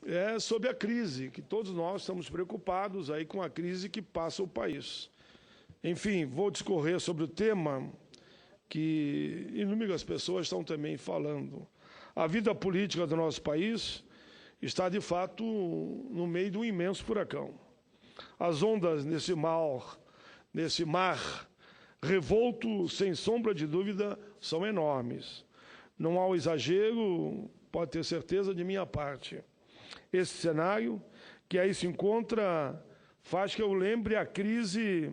é sobre a crise, que todos nós estamos preocupados aí com a crise que passa o país. Enfim, vou discorrer sobre o tema que inúmeras pessoas estão também falando. A vida política do nosso país está, de fato, no meio de um imenso furacão. As ondas nesse mar revolto, sem sombra de dúvida, são enormes. Não há um exagero, pode ter certeza de minha parte. Esse cenário que aí se encontra faz que eu lembre a crise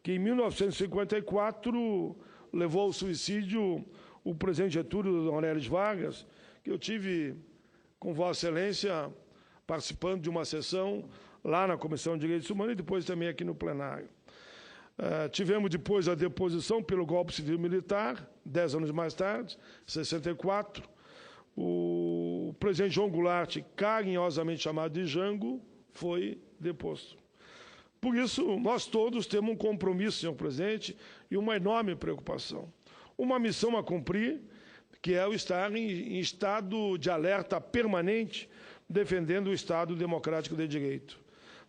que em 1954 levou ao suicídio o presidente Getúlio Aurélio Vargas, que eu tive com Vossa Excelência participando de uma sessão lá na Comissão de Direitos Humanos e depois também aqui no plenário. Tivemos depois a deposição pelo golpe civil-militar, 10 anos mais tarde, 64. O presidente João Goulart, carinhosamente chamado de Jango, foi deposto. Por isso, nós todos temos um compromisso, senhor presidente, e uma enorme preocupação. Uma missão a cumprir, que é o estar em estado de alerta permanente, defendendo o Estado democrático de direito.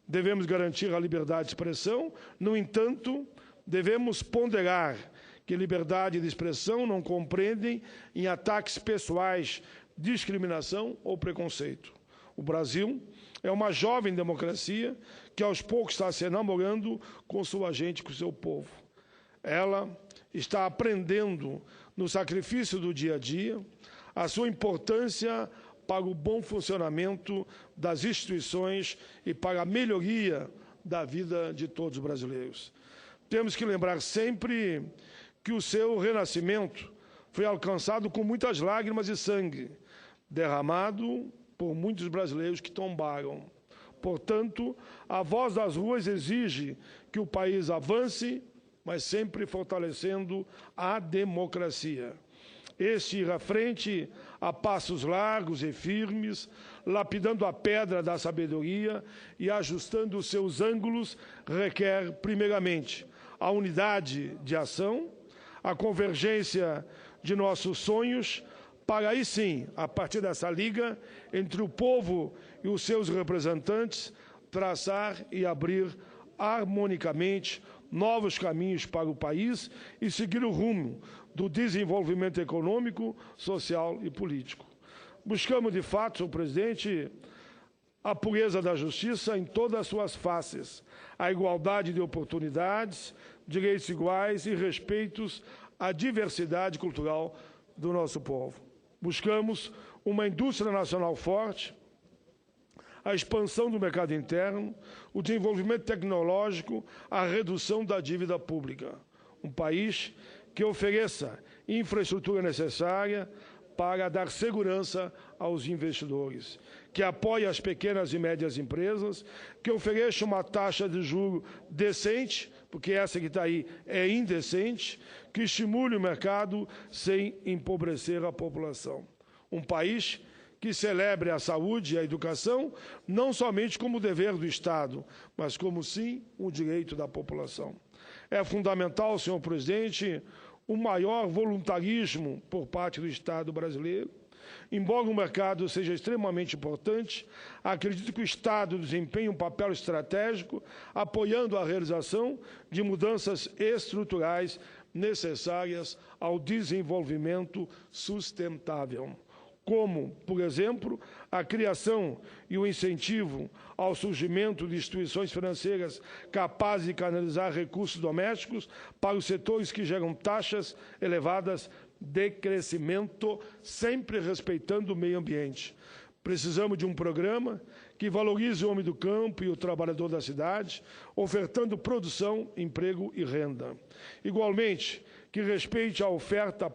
Devemos garantir a liberdade de expressão, no entanto, devemos ponderar que liberdade de expressão não compreendem em ataques pessoais, discriminação ou preconceito. O Brasil é uma jovem democracia que aos poucos está se enamorando com sua gente, com seu povo. Ela está aprendendo no sacrifício do dia a dia a sua importância para o bom funcionamento das instituições e para a melhoria da vida de todos os brasileiros. Temos que lembrar sempre que o seu renascimento foi alcançado com muitas lágrimas e sangue, derramado por muitos brasileiros que tombaram. Portanto, a voz das ruas exige que o país avance, mas sempre fortalecendo a democracia. Este ir à frente a passos largos e firmes, lapidando a pedra da sabedoria e ajustando os seus ângulos, requer, primeiramente, a unidade de ação, a convergência de nossos sonhos, para aí sim, a partir dessa liga entre o povo e os seus representantes, traçar e abrir harmonicamente novos caminhos para o país e seguir o rumo do desenvolvimento econômico, social e político. Buscamos, de fato, senhor presidente, a pureza da justiça em todas as suas faces, a igualdade de oportunidades, direitos iguais e respeitos à diversidade cultural do nosso povo. Buscamos uma indústria nacional forte, a expansão do mercado interno, o desenvolvimento tecnológico, a redução da dívida pública. Um país que ofereça infraestrutura necessária para dar segurança aos investidores, que apoie as pequenas e médias empresas, que ofereça uma taxa de juros decente, porque essa que está aí é indecente, que estimule o mercado sem empobrecer a população. Um país que celebre a saúde e a educação não somente como dever do Estado, mas como, sim, um direito da população. É fundamental, senhor presidente, o maior voluntarismo por parte do Estado brasileiro. Embora o mercado seja extremamente importante, acredito que o Estado desempenha um papel estratégico, apoiando a realização de mudanças estruturais necessárias ao desenvolvimento sustentável, como, por exemplo, a criação e o incentivo ao surgimento de instituições financeiras capazes de canalizar recursos domésticos para os setores que geram taxas elevadas de crescimento, sempre respeitando o meio ambiente. Precisamos de um programa que valorize o homem do campo e o trabalhador da cidade, ofertando produção, emprego e renda. Igualmente, que respeite a oferta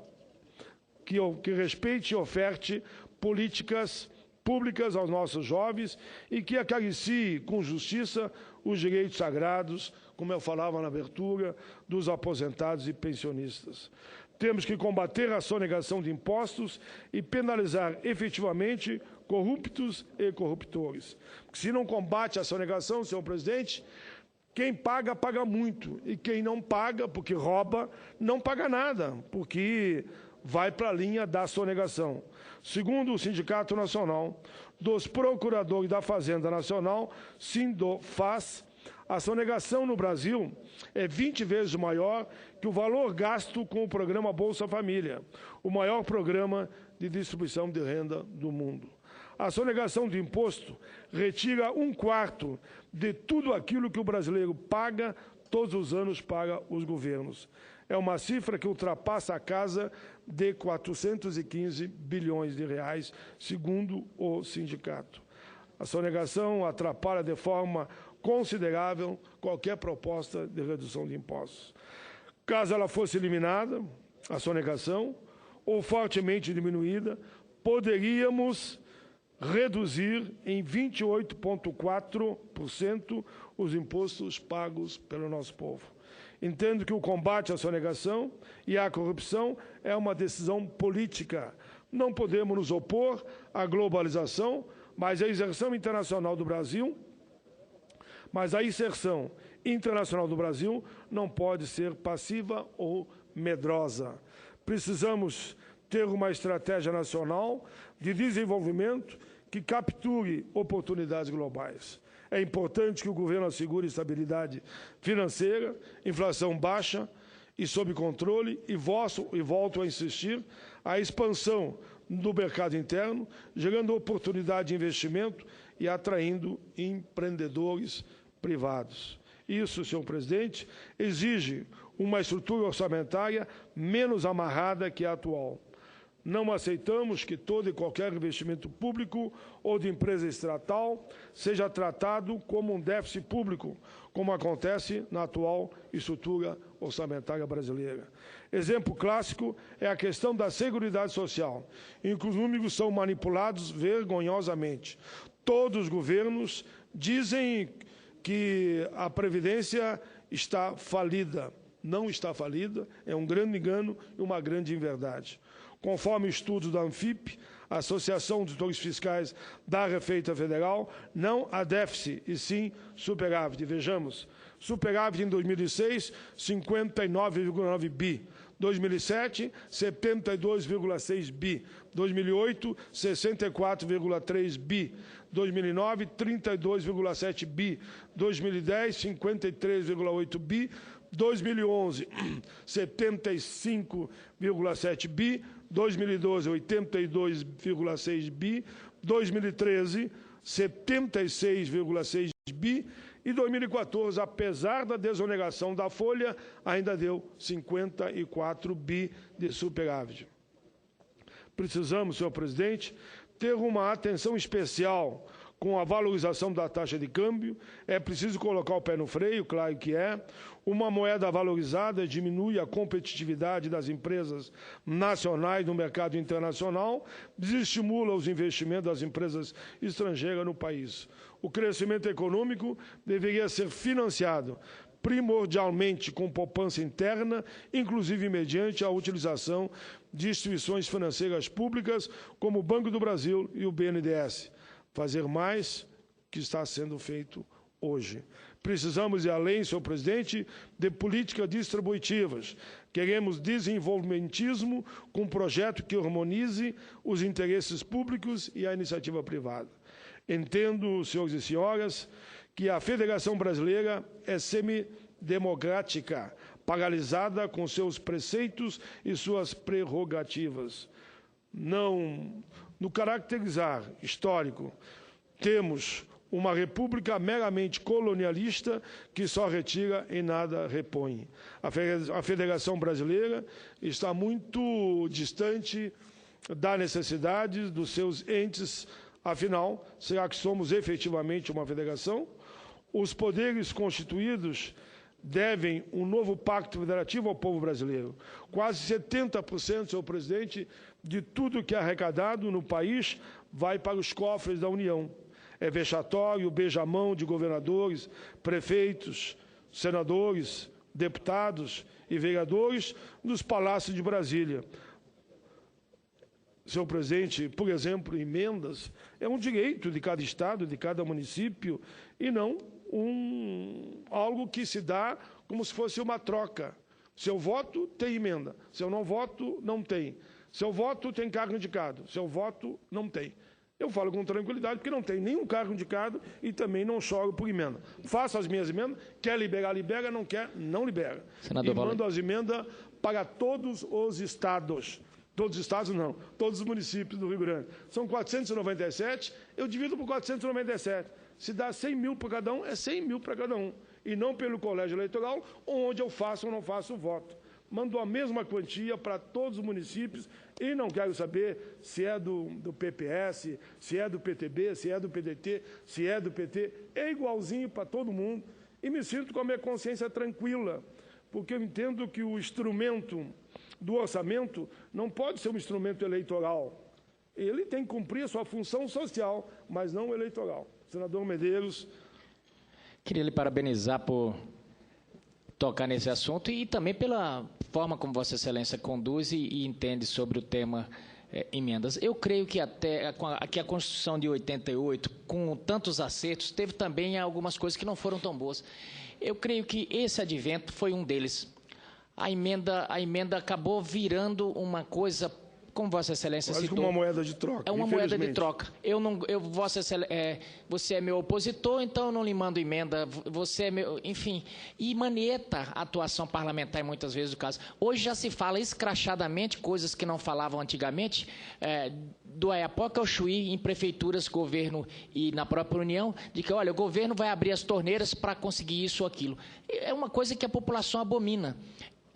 que respeite e oferte políticas públicas aos nossos jovens e que acaricie com justiça os direitos sagrados, como eu falava na abertura, dos aposentados e pensionistas. Temos que combater a sonegação de impostos e penalizar efetivamente corruptos e corruptores. Porque se não combate a sonegação, senhor presidente, quem paga, paga muito. E quem não paga, porque rouba, não paga nada, porque vai para a linha da sonegação. Segundo o Sindicato Nacional dos procuradores da Fazenda Nacional, Sindofaz, a sonegação no Brasil é 20 vezes maior que o valor gasto com o programa Bolsa Família, o maior programa de distribuição de renda do mundo. A sonegação de imposto retira 1/4 de tudo aquilo que o brasileiro paga todos os anos para os governos. É uma cifra que ultrapassa a casa de 415 bilhões de reais, segundo o sindicato. A sonegação atrapalha de forma considerável qualquer proposta de redução de impostos. Caso ela fosse eliminada, a sonegação, ou fortemente diminuída, poderíamos reduzir em 28,4% os impostos pagos pelo nosso povo. Entendo que o combate à sonegação e à corrupção é uma decisão política. Não podemos nos opor à globalização, mas a inserção internacional do Brasil não pode ser passiva ou medrosa. Precisamos ter uma estratégia nacional de desenvolvimento que capture oportunidades globais. É importante que o governo assegure estabilidade financeira, inflação baixa e sob controle, e volto a insistir, a expansão do mercado interno, gerando oportunidade de investimento e atraindo empreendedores privados. Isso, senhor presidente, exige uma estrutura orçamentária menos amarrada que a atual. Não aceitamos que todo e qualquer investimento público ou de empresa estatal seja tratado como um déficit público, como acontece na atual estrutura orçamentária brasileira. Exemplo clássico é a questão da Seguridade Social, em que os números são manipulados vergonhosamente. Todos os governos dizem que a Previdência está falida. Não está falida, é um grande engano e uma grande inverdade. Conforme estudos da Anfip, Associação de Auditores Fiscais da Receita Federal, não há déficit, e sim superávit. Vejamos, superávit em 2006, 59,9 bi. 2007, 72,6 bi. 2008, 64,3 bi. 2009, 32,7 bi. 2010, 53,8 bi. 2011, 75,7 bi. 2012, 82,6 bi. 2013, 76,6 bi. E 2014, apesar da desonegação da folha, ainda deu 54 bi de superávit. Precisamos, senhor presidente, ter uma atenção especial com a valorização da taxa de câmbio. É preciso colocar o pé no freio, claro que é. Uma moeda valorizada diminui a competitividade das empresas nacionais no mercado internacional, desestimula os investimentos das empresas estrangeiras no país. O crescimento econômico deveria ser financiado primordialmente com poupança interna, inclusive mediante a utilização de instituições financeiras públicas, como o Banco do Brasil e o BNDES. Fazer mais que está sendo feito hoje. Precisamos ir além, senhor presidente, de políticas distributivas. Queremos desenvolvimentismo com um projeto que harmonize os interesses públicos e a iniciativa privada. Entendo, senhores e senhoras, que a Federação Brasileira é semidemocrática, paralisada com seus preceitos e suas prerrogativas. No caracterizar histórico, temos uma república meramente colonialista que só retira e nada repõe. A Federação Brasileira está muito distante da necessidade dos seus entes. Afinal, será que somos efetivamente uma federação? Os poderes constituídos devem um novo pacto federativo ao povo brasileiro. Quase 70%, senhor presidente, de tudo que é arrecadado no país vai para os cofres da União. É vexatório o beijamão de governadores, prefeitos, senadores, deputados e vereadores nos palácios de Brasília. Senhor presidente, por exemplo, emendas é um direito de cada estado, de cada município, e não algo que se dá como se fosse uma troca. Se eu voto, tem emenda. Se eu não voto, não tem. Se eu voto, tem cargo indicado. Se eu voto, não tem. Eu falo com tranquilidade, porque não tenho nenhum cargo indicado e também não choro por emenda. Faço as minhas emendas, quer liberar, libera, não quer, não libera. Senador, e mando as emendas para todos os estados. Todos os estados, não. Todos os municípios do Rio Grande. São 497, eu divido por 497. Se dá 100 mil para cada um, é 100 mil para cada um. E não pelo colégio eleitoral, onde eu faço ou não faço o voto. Mando a mesma quantia para todos os municípios e não quero saber se é do PPS, se é do PTB, se é do PDT, se é do PT. É igualzinho para todo mundo e me sinto com a minha consciência tranquila, porque eu entendo que o instrumento do orçamento não pode ser um instrumento eleitoral. Ele tem que cumprir a sua função social, mas não eleitoral. Senador Medeiros. Queria lhe parabenizar por tocar nesse assunto e também pela forma como Vossa Excelência conduz e entende sobre o tema emendas. Eu creio que até a Constituição de 88, com tantos acertos, teve também algumas coisas que não foram tão boas. Eu creio que esse advento foi um deles. A emenda acabou virando uma coisa, como Vossa Excelência citou, citou, uma moeda de troca. É uma moeda de troca. Vossa Excelência, você é meu opositor, então eu não lhe mando emenda. Você é meu, enfim, e manieta a atuação parlamentar, muitas vezes, do caso. Hoje já se fala escrachadamente coisas que não falavam antigamente, do Oiapoque ao Chuí, em prefeituras, governo e na própria União, de que, olha, o governo vai abrir as torneiras para conseguir isso ou aquilo. É uma coisa que a população abomina.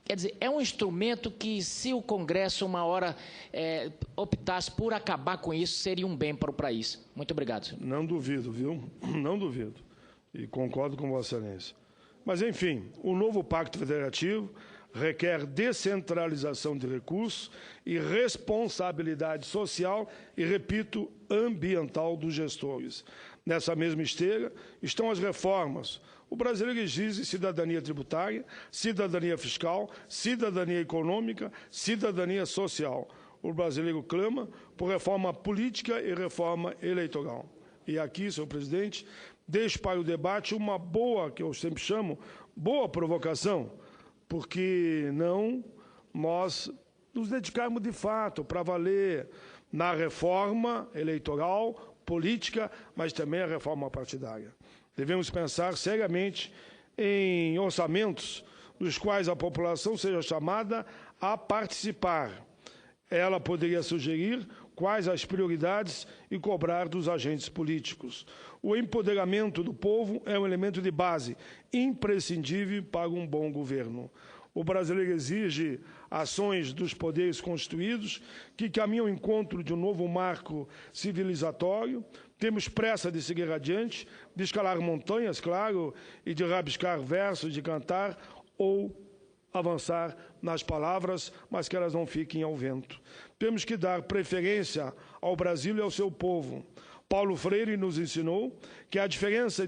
Quer dizer, é um instrumento que, se o Congresso, uma hora, optasse por acabar com isso, seria um bem para o país. Muito obrigado, senhor. Não duvido, viu? Não duvido. E concordo com Vossa Excelência. Mas, enfim, o novo Pacto Federativo requer descentralização de recursos e responsabilidade social e, repito, ambiental dos gestores. Nessa mesma esteira estão as reformas. O brasileiro exige cidadania tributária, cidadania fiscal, cidadania econômica, cidadania social. O brasileiro clama por reforma política e reforma eleitoral. E aqui, senhor presidente, deixo para o debate uma boa, que eu sempre chamo, boa provocação, porque não nós nos dedicarmos de fato para valer na reforma eleitoral, política, mas também a reforma partidária. Devemos pensar seriamente em orçamentos nos quais a população seja chamada a participar. Ela poderia sugerir quais as prioridades e cobrar dos agentes políticos. O empoderamento do povo é um elemento de base imprescindível para um bom governo. O brasileiro exige ações dos poderes constituídos que caminham ao encontro de um novo marco civilizatório. Temos pressa de seguir adiante, de escalar montanhas, claro, e de rabiscar versos, de cantar ou avançar nas palavras, mas que elas não fiquem ao vento. Temos que dar preferência ao Brasil e ao seu povo. Paulo Freire nos ensinou que há diferença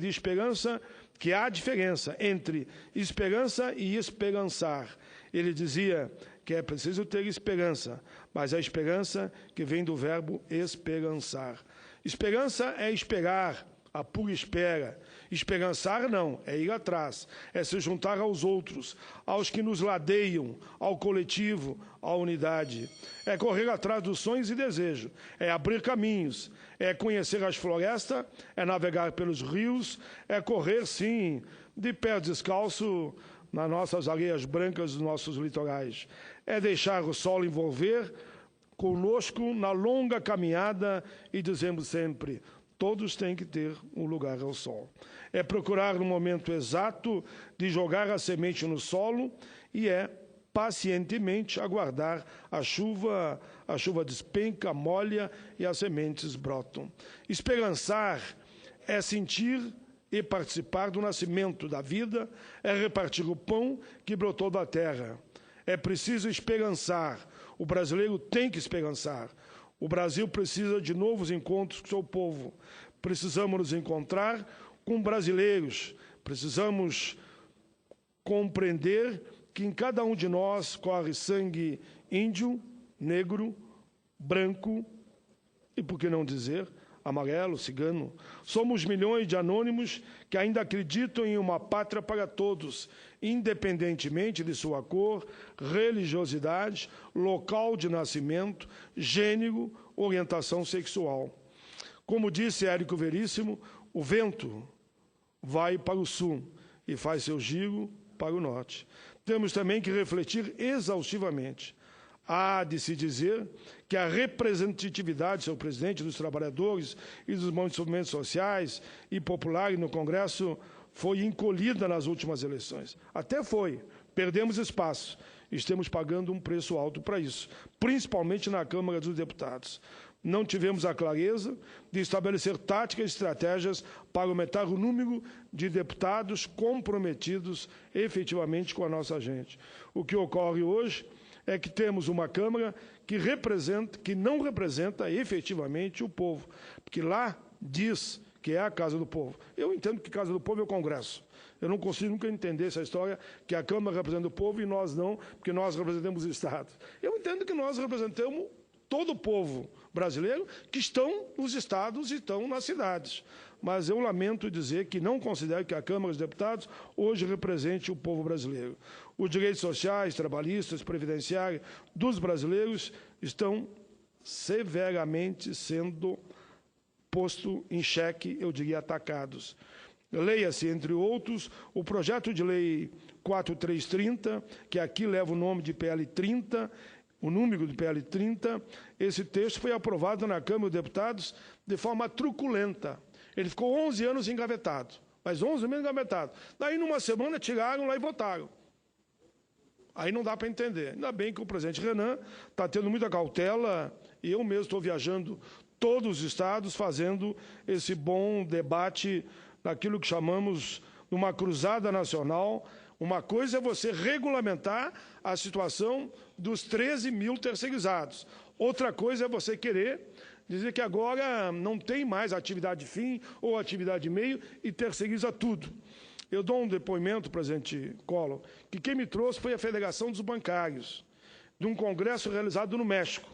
entre esperança e esperançar. Ele dizia que é preciso ter esperança, mas a esperança que vem do verbo esperançar. Esperança é esperar, a pura espera. Esperançar não, é ir atrás, é se juntar aos outros, aos que nos ladeiam, ao coletivo, à unidade. É correr atrás dos sonhos e desejos, é abrir caminhos, é conhecer as florestas, é navegar pelos rios, é correr, sim, de pé descalço nas nossas areias brancas dos nossos litorais. É deixar o sol envolver conosco na longa caminhada e dizemos sempre: todos têm que ter um lugar ao sol. É procurar no momento exato de jogar a semente no solo e é pacientemente aguardar a chuva despenca, molha e as sementes brotam. Esperançar é sentir e participar do nascimento da vida, é repartir o pão que brotou da terra. É preciso esperançar. O brasileiro tem que esperançar. O Brasil precisa de novos encontros com o seu povo. Precisamos nos encontrar com brasileiros. Precisamos compreender que em cada um de nós corre sangue índio, negro, branco e, por que não dizer, amarelo, cigano. Somos milhões de anônimos que ainda acreditam em uma pátria para todos, independentemente de sua cor, religiosidade, local de nascimento, gênero, orientação sexual. Como disse Érico Veríssimo, o vento vai para o sul e faz seu giro para o norte. Temos também que refletir exaustivamente. Há de se dizer que a representatividade, senhor presidente, dos trabalhadores e dos movimentos sociais e populares no Congresso foi encolhida nas últimas eleições. Até foi. Perdemos espaço. Estamos pagando um preço alto para isso, principalmente na Câmara dos Deputados. Não tivemos a clareza de estabelecer táticas e estratégias para aumentar o número de deputados comprometidos efetivamente com a nossa gente. O que ocorre hoje é que temos uma Câmara que não representa efetivamente o povo, porque lá diz que é a Casa do Povo. Eu entendo que Casa do Povo é o Congresso. Eu não consigo nunca entender essa história que a Câmara representa o povo e nós não, porque nós representamos o Estado. Eu entendo que nós representamos todo o povo brasileiro que estão nos estados e estão nas cidades. Mas eu lamento dizer que não considero que a Câmara dos Deputados hoje represente o povo brasileiro. Os direitos sociais, trabalhistas, previdenciários dos brasileiros estão severamente sendo posto em xeque, eu diria, atacados. Leia-se, entre outros, o projeto de lei 4330, que aqui leva o nome de PL 30, o número do PL 30. Esse texto foi aprovado na Câmara dos Deputados de forma truculenta. Ele ficou 11 anos engavetado, mas 11 meses engavetado. Daí, numa semana, tiraram lá e votaram. Aí não dá para entender. Ainda bem que o presidente Renan está tendo muita cautela, e eu mesmo estou viajando todos os estados, fazendo esse bom debate naquilo que chamamos de uma cruzada nacional. Uma coisa é você regulamentar a situação dos 13 mil terceirizados. Outra coisa é você querer dizer que agora não tem mais atividade fim ou atividade meio e terceiriza tudo. Eu dou um depoimento, presidente Collor, que quem me trouxe foi a Federação dos Bancários, de um congresso realizado no México,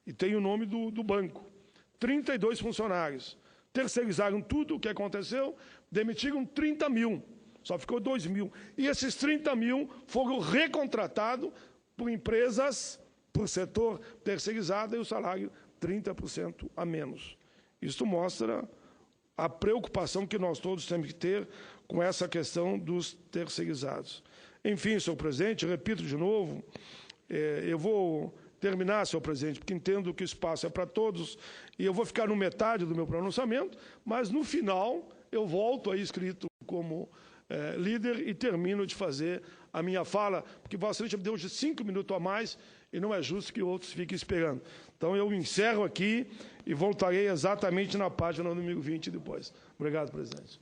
e tem o nome do banco. 32 funcionários. Terceirizaram tudo o que aconteceu, demitiram 30 mil, só ficou 2 mil. E esses 30 mil foram recontratados por empresas, por setor terceirizado, e o salário 30% a menos. Isso mostra a preocupação que nós todos temos que ter com essa questão dos terceirizados. Enfim, senhor presidente, repito de novo, eu vou terminar, senhor presidente, porque entendo que o espaço é para todos, e eu vou ficar no metade do meu pronunciamento, mas no final eu volto aí escrito como líder e termino de fazer a minha fala, porque Vossa Excelência me deu hoje 5 minutos a mais e não é justo que outros fiquem esperando. Então eu encerro aqui e voltarei exatamente na página número 20 depois. Obrigado, presidente.